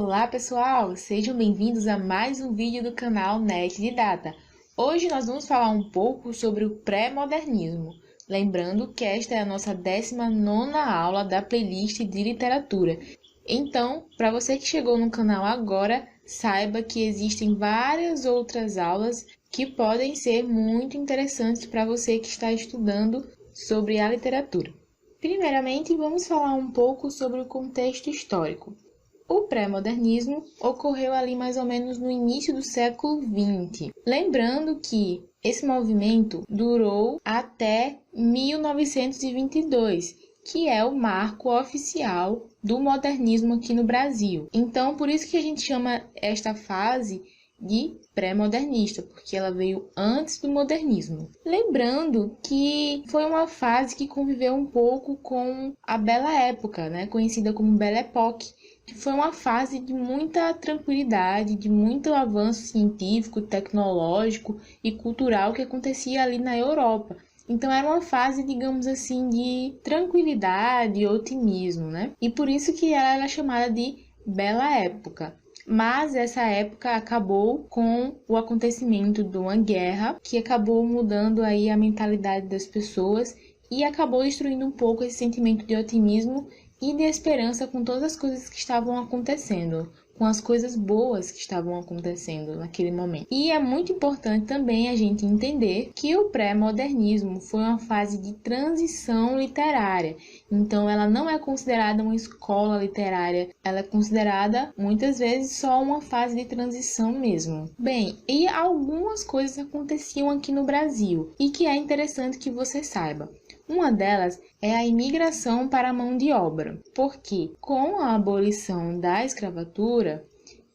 Olá pessoal, sejam bem-vindos a mais um vídeo do canal NET Didata. Hoje nós vamos falar um pouco sobre o pré-modernismo, lembrando que esta é a nossa 19ª aula da playlist de literatura. Então, para você que chegou no canal agora, saiba que existem várias outras aulas que podem ser muito interessantes para você que está estudando sobre a literatura. Primeiramente, vamos falar um pouco sobre o contexto histórico. O pré-modernismo ocorreu ali mais ou menos no início do século XX. Lembrando que esse movimento durou até 1922, que é o marco oficial do modernismo aqui no Brasil. Então, por isso que a gente chama esta fase de pré-modernista, porque ela veio antes do modernismo. Lembrando que foi uma fase que conviveu um pouco com a Bela Época, conhecida como Belle Époque, que foi uma fase de muita tranquilidade, de muito avanço científico, tecnológico e cultural que acontecia ali na Europa. Então era uma fase, digamos assim, de tranquilidade e otimismo, E por isso que ela era chamada de Bela Época. Mas essa época acabou com o acontecimento de uma guerra que acabou mudando aí a mentalidade das pessoas e acabou destruindo um pouco esse sentimento de otimismo e de esperança com todas as coisas que estavam acontecendo, com as coisas boas que estavam acontecendo naquele momento. E é muito importante também a gente entender que o pré-modernismo foi uma fase de transição literária. Então ela não é considerada uma escola literária, ela é considerada muitas vezes só uma fase de transição mesmo. Bem, e algumas coisas aconteciam aqui no Brasil e que é interessante que você saiba. Uma delas é a imigração para a mão de obra, porque com a abolição da escravatura,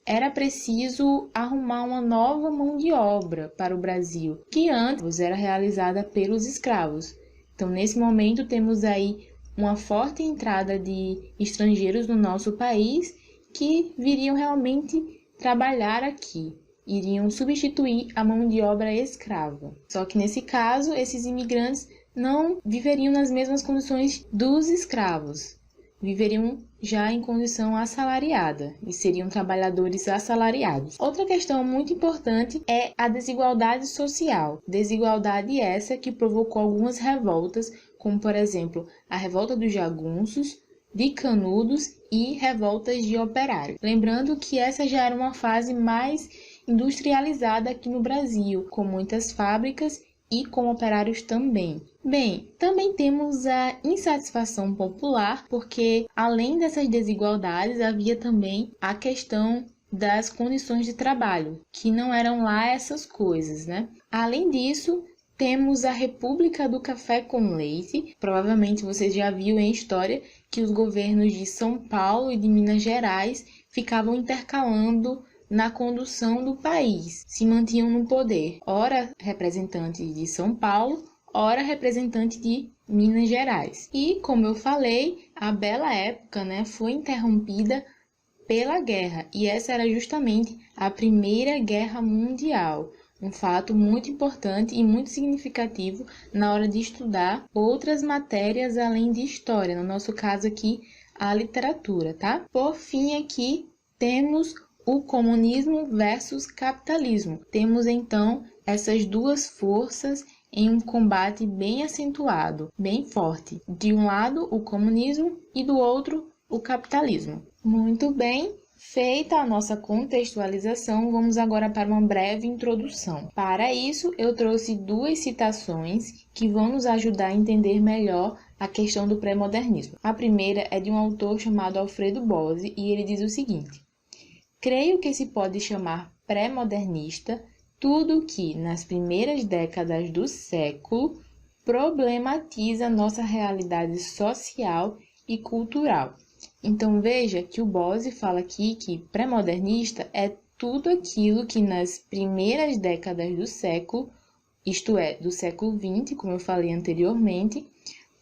era preciso arrumar uma nova mão de obra para o Brasil, que antes era realizada pelos escravos. Então, nesse momento, temos aí uma forte entrada de estrangeiros no nosso país que viriam realmente trabalhar aqui. Iriam substituir a mão de obra escrava. Só que nesse caso, esses imigrantes não viveriam nas mesmas condições dos escravos, viveriam já em condição assalariada e seriam trabalhadores assalariados. Outra questão muito importante é a desigualdade social. Desigualdade essa que provocou algumas revoltas, como por exemplo a revolta dos jagunços, de canudos e revoltas de operários. Lembrando que essa já era uma fase mais industrializada aqui no Brasil, com muitas fábricas e com operários também. Bem, também temos a insatisfação popular, porque além dessas desigualdades, havia também a questão das condições de trabalho, que não eram lá essas coisas, Além disso, temos a República do Café com Leite. Provavelmente você já viu em história que os governos de São Paulo e de Minas Gerais ficavam intercalando na condução do país, se mantinham no poder, ora representante de São Paulo, ora representante de Minas Gerais. E, como eu falei, a Bela Época foi interrompida pela guerra, e essa era justamente a Primeira Guerra Mundial, um fato muito importante e muito significativo na hora de estudar outras matérias além de história, no nosso caso aqui, a literatura, tá? Por fim, aqui temos o comunismo versus capitalismo. Temos então essas duas forças em um combate bem acentuado, bem forte. De um lado o comunismo e do outro o capitalismo. Muito bem, feita a nossa contextualização, vamos agora para uma breve introdução. Para isso, eu trouxe duas citações que vão nos ajudar a entender melhor a questão do pré-modernismo. A primeira é de um autor chamado Alfredo Bose e ele diz o seguinte: creio que se pode chamar pré-modernista tudo que, nas primeiras décadas do século, problematiza nossa realidade social e cultural. Então veja que o Bose fala aqui que pré-modernista é tudo aquilo que nas primeiras décadas do século, isto é, do século XX, como eu falei anteriormente,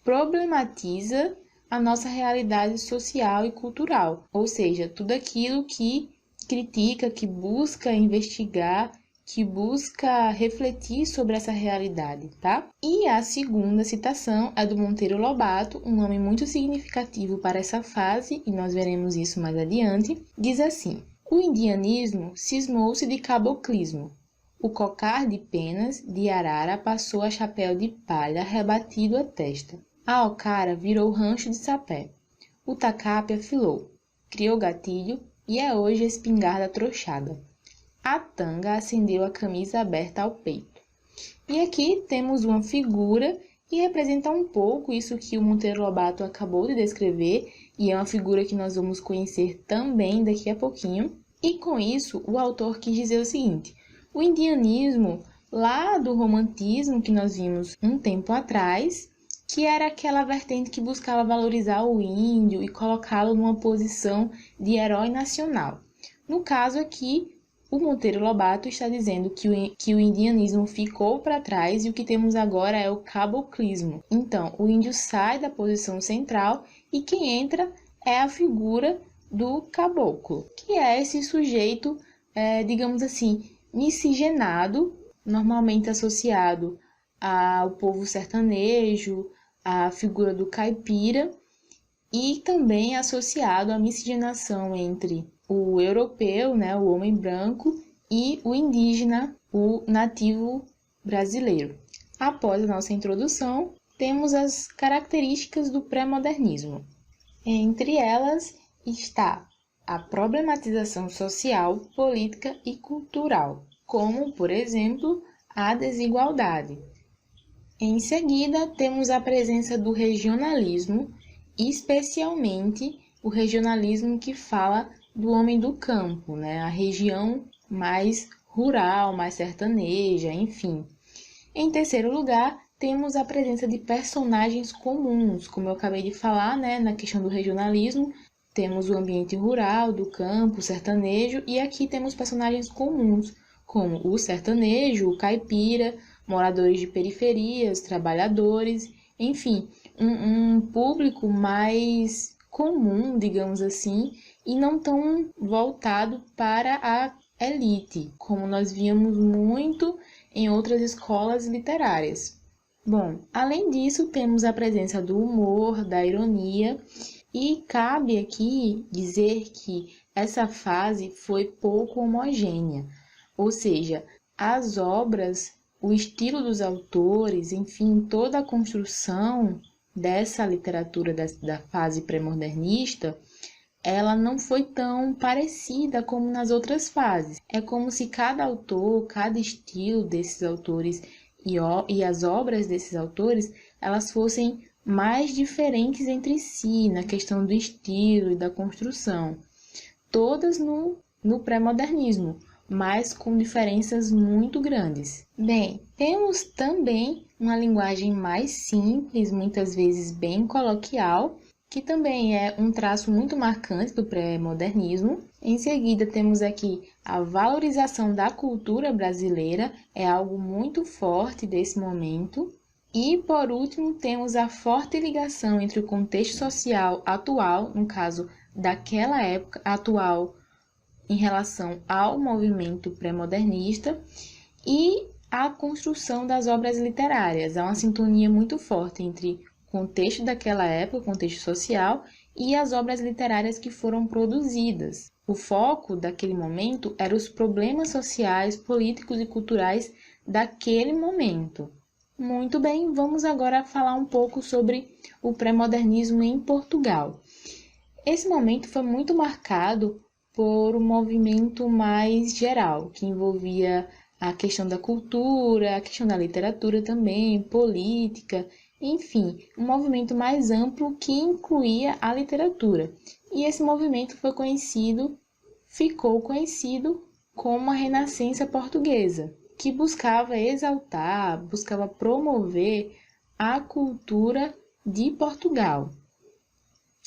problematiza a nossa realidade social e cultural, ou seja, tudo aquilo que critica, que busca investigar, que busca refletir sobre essa realidade, tá? E a segunda citação é do Monteiro Lobato, um nome muito significativo para essa fase, e nós veremos isso mais adiante. Diz assim: o indianismo cismou-se de caboclismo. O cocar de penas de arara passou a chapéu de palha rebatido à testa. A ocara virou rancho de sapé. O tacape afilou, criou gatilho e é hoje espingarda trouxada. A tanga acendeu a camisa aberta ao peito. E aqui temos uma figura que representa um pouco isso que o Monteiro Lobato acabou de descrever, e é uma figura que nós vamos conhecer também daqui a pouquinho. E com isso, o autor quis dizer o seguinte: o indianismo, lá do romantismo que nós vimos um tempo atrás, que era aquela vertente que buscava valorizar o índio e colocá-lo numa posição de herói nacional. No caso aqui, o Monteiro Lobato está dizendo que o indianismo ficou para trás e o que temos agora é o caboclismo. Então, o índio sai da posição central e quem entra é a figura do caboclo, que é esse sujeito, digamos assim, miscigenado, normalmente associado ao povo sertanejo, à figura do caipira, e também associado à miscigenação entre o europeu, né, o homem branco, e o indígena, o nativo brasileiro. Após a nossa introdução, temos as características do pré-modernismo. Entre elas está a problematização social, política e cultural, como, por exemplo, a desigualdade. Em seguida, temos a presença do regionalismo, especialmente o regionalismo que fala do homem do campo, né? A região mais rural, mais sertaneja, enfim. Em terceiro lugar, temos a presença de personagens comuns, como eu acabei de falar, né? Na questão do regionalismo, temos o ambiente rural, do campo, sertanejo, e aqui temos personagens comuns, como o sertanejo, o caipira, moradores de periferias, trabalhadores, enfim, um público mais comum, digamos assim, e não tão voltado para a elite, como nós víamos muito em outras escolas literárias. Bom, além disso, temos a presença do humor, da ironia, e cabe aqui dizer que essa fase foi pouco homogênea, ou seja, as obras, o estilo dos autores, enfim, toda a construção dessa literatura da fase pré-modernista, ela não foi tão parecida como nas outras fases. É como se cada autor, cada estilo desses autores e as obras desses autores, elas fossem mais diferentes entre si, na questão do estilo e da construção. Todas no pré-modernismo, mas com diferenças muito grandes. Bem, temos também uma linguagem mais simples, muitas vezes bem coloquial, que também é um traço muito marcante do pré-modernismo. Em seguida, temos aqui a valorização da cultura brasileira, é algo muito forte desse momento. E, por último, temos a forte ligação entre o contexto social atual, no caso daquela época atual, em relação ao movimento pré-modernista, e a construção das obras literárias. Há uma sintonia muito forte entre o contexto daquela época, o contexto social, e as obras literárias que foram produzidas. O foco daquele momento eram os problemas sociais, políticos e culturais daquele momento. Muito bem, vamos agora falar um pouco sobre o pré-modernismo em Portugal. Esse momento foi muito marcado por um movimento mais geral, que envolvia a questão da cultura, a questão da literatura também, política, enfim, um movimento mais amplo que incluía a literatura. E esse movimento ficou conhecido como a Renascença Portuguesa, que buscava exaltar, buscava promover a cultura de Portugal.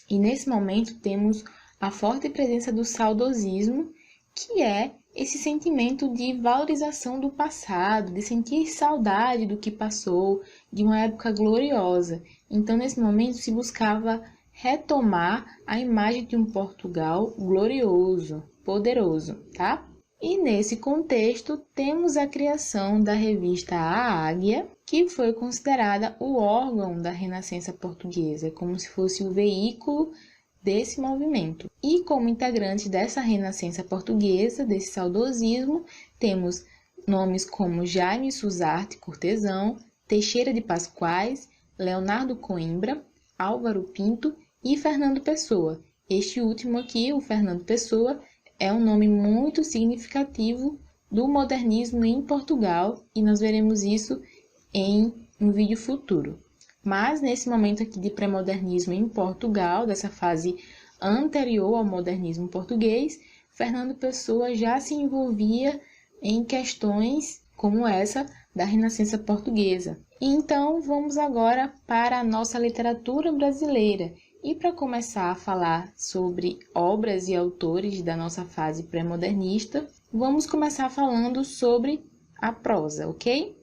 E nesse momento temos a forte presença do saudosismo, que é esse sentimento de valorização do passado, de sentir saudade do que passou, de uma época gloriosa. Então, nesse momento, se buscava retomar a imagem de um Portugal glorioso, poderoso, tá? E nesse contexto, temos a criação da revista A Águia, que foi considerada o órgão da Renascença Portuguesa, como se fosse o veículo desse movimento. E como integrantes dessa Renascença Portuguesa, desse saudosismo, temos nomes como Jaime Suzarte Cortesão, Teixeira de Pascoais, Leonardo Coimbra, Álvaro Pinto e Fernando Pessoa. Este último aqui, o Fernando Pessoa, é um nome muito significativo do modernismo em Portugal e nós veremos isso em um vídeo futuro. Mas nesse momento aqui de pré-modernismo em Portugal, dessa fase anterior ao modernismo português, Fernando Pessoa já se envolvia em questões como essa da Renascença Portuguesa. Então vamos agora para a nossa literatura brasileira. E para começar a falar sobre obras e autores da nossa fase pré-modernista, vamos começar falando sobre a prosa, ok?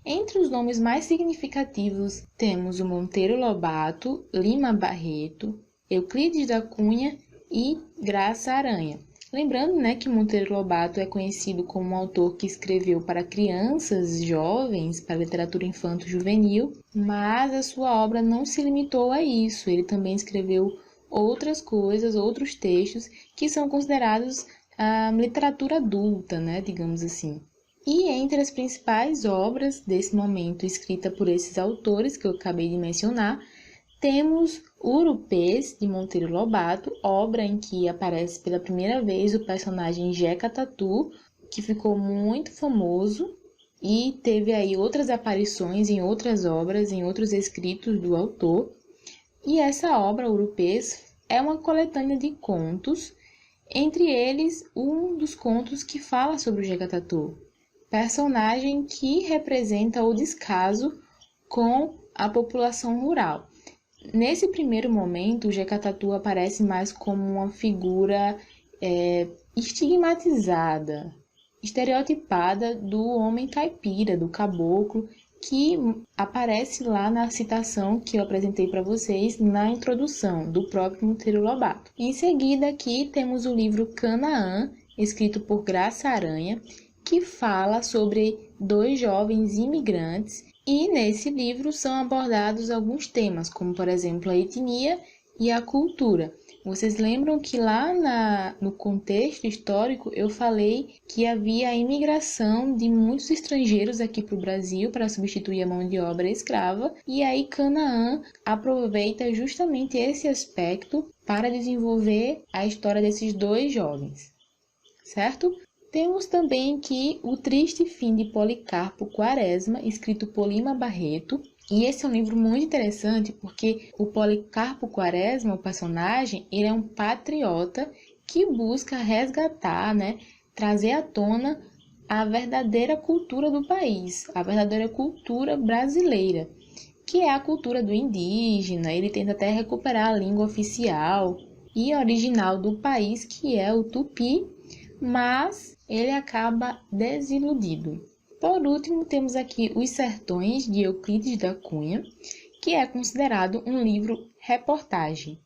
Entre os nomes mais significativos temos o Monteiro Lobato, Lima Barreto, Euclides da Cunha e Graça Aranha. Lembrando, que Monteiro Lobato é conhecido como um autor que escreveu para crianças, jovens, para literatura infanto-juvenil, mas a sua obra não se limitou a isso. Ele também escreveu outras coisas, outros textos que são considerados literatura adulta, digamos assim. E entre as principais obras desse momento escrita por esses autores que eu acabei de mencionar, temos Urupês, de Monteiro Lobato, obra em que aparece pela primeira vez o personagem Jeca Tatu, que ficou muito famoso e teve aí outras aparições em outras obras, em outros escritos do autor. E essa obra, Urupês, é uma coletânea de contos, entre eles um dos contos que fala sobre o Jeca Tatu, personagem que representa o descaso com a população rural. Nesse primeiro momento, o Jeca Tatu aparece mais como uma figura estigmatizada, estereotipada do homem caipira, do caboclo, que aparece lá na citação que eu apresentei para vocês na introdução do próprio Monteiro Lobato. Em seguida, aqui temos o livro Canaã, escrito por Graça Aranha, que fala sobre dois jovens imigrantes. E nesse livro são abordados alguns temas, como por exemplo a etnia e a cultura. Vocês lembram que lá no contexto histórico eu falei que havia a imigração de muitos estrangeiros aqui para o Brasil para substituir a mão de obra escrava, e aí Canaã aproveita justamente esse aspecto para desenvolver a história desses dois jovens, certo? Temos também aqui O Triste Fim de Policarpo Quaresma, escrito por Lima Barreto. E esse é um livro muito interessante porque o Policarpo Quaresma, o personagem, ele é um patriota que busca resgatar, trazer à tona a verdadeira cultura do país, a verdadeira cultura brasileira, que é a cultura do indígena. Ele tenta até recuperar a língua oficial e original do país, que é o tupi, mas ele acaba desiludido. Por último, temos aqui Os Sertões, de Euclides da Cunha, que é considerado um livro reportagem,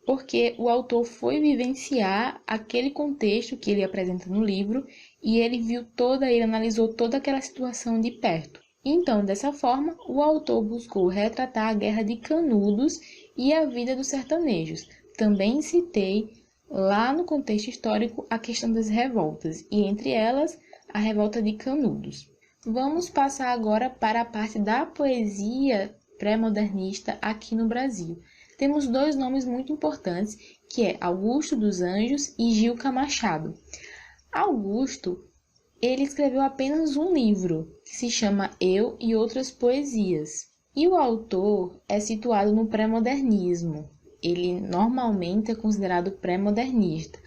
porque o autor foi vivenciar aquele contexto que ele apresenta no livro e ele analisou toda aquela situação de perto. Então, dessa forma, o autor buscou retratar a Guerra de Canudos e a vida dos sertanejos. Também citei lá no contexto histórico a questão das revoltas, e entre elas a revolta de Canudos. Vamos passar agora para a parte da poesia pré-modernista aqui no Brasil. Temos dois nomes muito importantes, que é Augusto dos Anjos e Gilca Machado. Augusto, ele escreveu apenas um livro, que se chama Eu e Outras Poesias. E o autor é situado no pré-modernismo. Ele normalmente é considerado pré-modernista,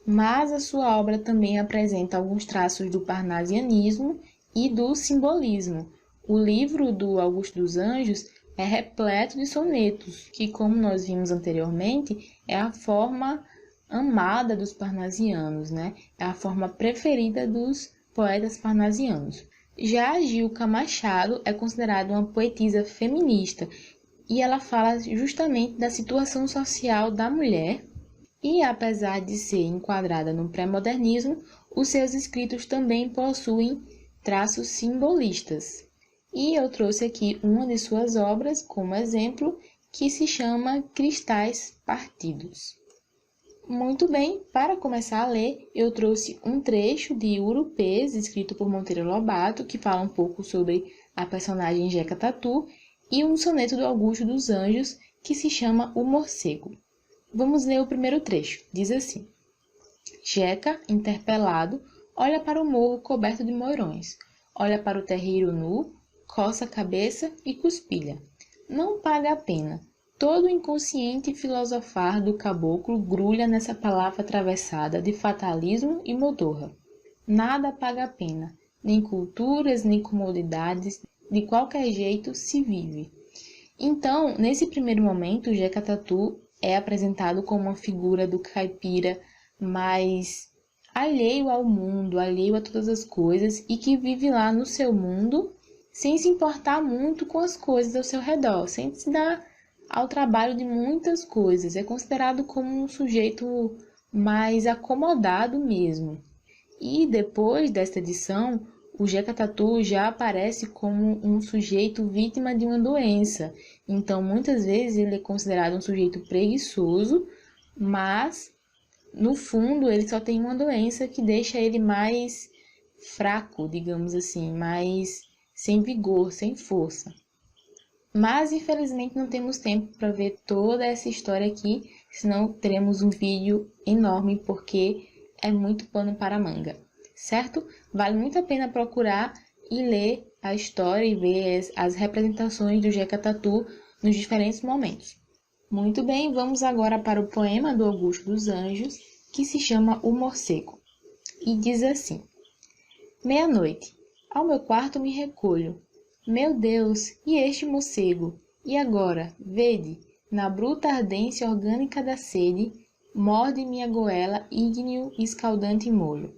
mas a sua obra também apresenta alguns traços do parnasianismo e do simbolismo. O livro do Augusto dos Anjos é repleto de sonetos, que, como nós vimos anteriormente, é a forma amada dos parnasianos, É a forma preferida dos poetas parnasianos. Já a Gilca Machado é considerada uma poetisa feminista, e ela fala justamente da situação social da mulher E apesar de ser enquadrada no pré-modernismo, os seus escritos também possuem traços simbolistas. E eu trouxe aqui uma de suas obras como exemplo, que se chama Cristais Partidos. Muito bem, para começar a ler, eu trouxe um trecho de Urupês, escrito por Monteiro Lobato, que fala um pouco sobre a personagem Jeca Tatu, e um soneto do Augusto dos Anjos, que se chama O Morcego. Vamos ler o primeiro trecho. Diz assim: Jeca, interpelado, olha para o morro coberto de mourões, olha para o terreiro nu, coça a cabeça e cuspilha. Não paga a pena. Todo o inconsciente filosofar do caboclo grulha nessa palavra atravessada de fatalismo e modorra. Nada paga a pena, nem culturas, nem comodidades, de qualquer jeito se vive. Então, nesse primeiro momento, o Jeca Tatu é apresentado como uma figura do caipira mais alheio ao mundo, alheio a todas as coisas e que vive lá no seu mundo sem se importar muito com as coisas ao seu redor, sem se dar ao trabalho de muitas coisas. É considerado como um sujeito mais acomodado mesmo. E depois desta edição, o Jeca Tatu já aparece como um sujeito vítima de uma doença. Então, muitas vezes, ele é considerado um sujeito preguiçoso, mas, no fundo, ele só tem uma doença que deixa ele mais fraco, digamos assim, mais sem vigor, sem força. Mas, infelizmente, não temos tempo para ver toda essa história aqui, senão teremos um vídeo enorme, porque é muito pano para manga, certo? Vale muito a pena procurar e ler a história e ver as representações do Jeca Tatu nos diferentes momentos. Muito bem, vamos agora para o poema do Augusto dos Anjos, que se chama O Morcego, e diz assim: Meia-noite, ao meu quarto me recolho. Meu Deus, e este morcego? E agora, vede, na bruta ardência orgânica da sede, morde minha goela ígneo e escaldante molho.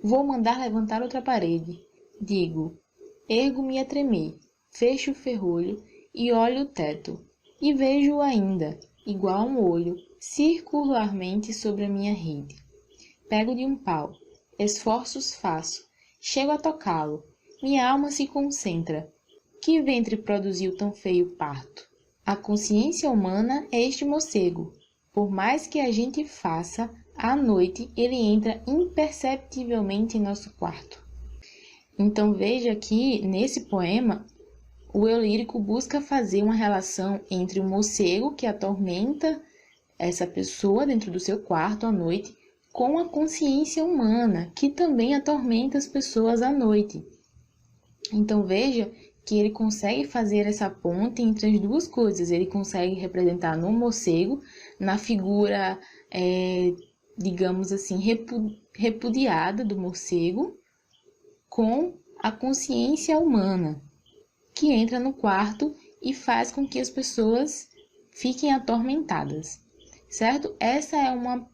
Vou mandar levantar outra parede. Digo, ergo-me a tremer, fecho o ferrolho e olho o teto, e vejo-o ainda, igual a um olho, circularmente sobre a minha rede. Pego de um pau, esforços faço, chego a tocá-lo, minha alma se concentra. Que ventre produziu tão feio parto? A consciência humana é este morcego. Por mais que a gente faça, à noite ele entra imperceptivelmente em nosso quarto. Então veja que, nesse poema, o eu lírico busca fazer uma relação entre o morcego que atormenta essa pessoa dentro do seu quarto à noite com a consciência humana, que também atormenta as pessoas à noite. Então veja que ele consegue fazer essa ponte entre as duas coisas. Ele consegue representar no morcego, na figura, digamos assim, repudiada do morcego, com a consciência humana, que entra no quarto e faz com que as pessoas fiquem atormentadas, certo? Essa é uma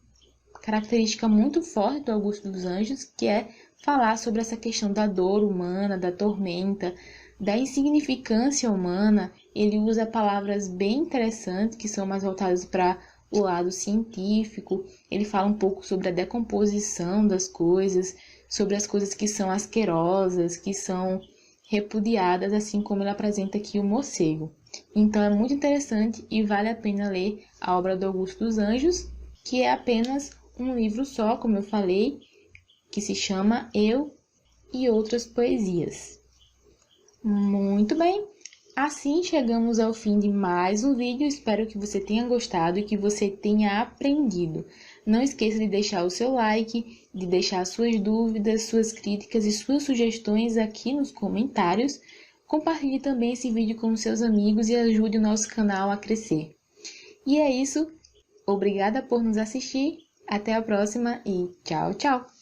característica muito forte do Augusto dos Anjos, que é falar sobre essa questão da dor humana, da tormenta, da insignificância humana. Ele usa palavras bem interessantes, que são mais voltadas para o lado científico. Ele fala um pouco sobre a decomposição das coisas, sobre as coisas que são asquerosas, que são repudiadas, assim como ele apresenta aqui o morcego. Então é muito interessante e vale a pena ler a obra do Augusto dos Anjos, que é apenas um livro só, como eu falei, que se chama Eu e Outras Poesias. Muito bem, assim chegamos ao fim de mais um vídeo. Espero que você tenha gostado e que você tenha aprendido. Não esqueça de deixar o seu like, de deixar suas dúvidas, suas críticas e suas sugestões aqui nos comentários. Compartilhe também esse vídeo com seus amigos e ajude o nosso canal a crescer. E é isso, obrigada por nos assistir, até a próxima e tchau, tchau!